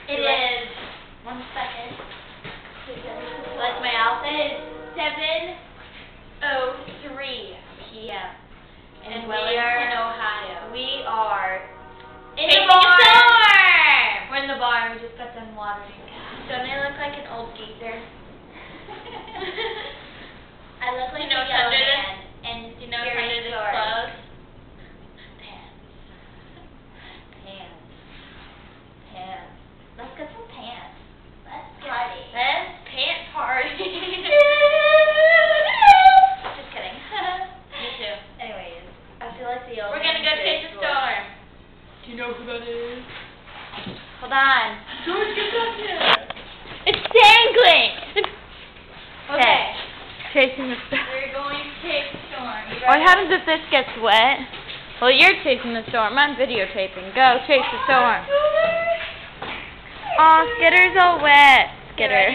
It is. 1 second. Like my outfit is 7:03 p.m. in Wellington, Ohio. We are in the bar. We're in the bar. We just got done watering. Don't I look like an old geezer? I look like a young man. And you know what's under this clothes? Pants. Let's get some pants. Let's party. Let's pants party. Just kidding. Me too. Anyways, I feel like the old We're gonna go chase the storm. Do you know who that is? Hold on. George, get down here. It's dangling. Okay. Chasing the storm. We're going to chase the storm. What happens if this gets wet? Well, you're chasing the storm. I'm videotaping. Go, chase the storm. Aw, Skitter's all wet. Skitter.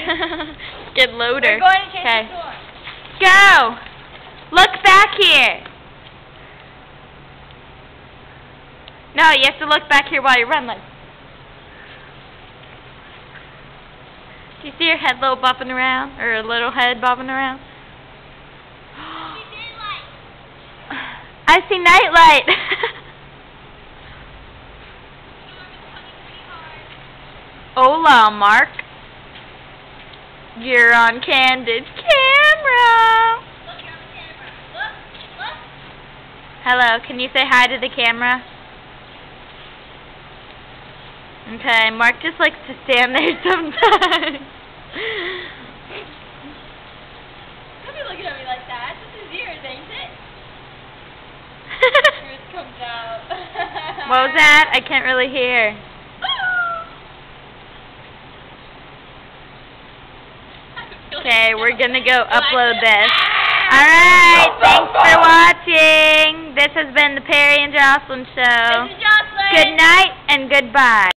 Skid loader. We're going to chase Okay. the storm. Go! Look back here. No, you have to look back here while you run. Like. Do you see your head little bopping around? Or a little head bobbing around? I see nightlight. Hola, Mark. You're on candid camera. Look, you're on the camera. Look, look. Hello, can you say hi to the camera? Okay, Mark just likes to stand there sometimes. Don't be looking at me like that. This is yours, ain't it? Yours comes out. What was that? I can't really hear. Okay, we're gonna go upload this. Alright, thanks for watching. This has been the Perry and Jocelyn Show. This is Jocelyn. Good night and goodbye.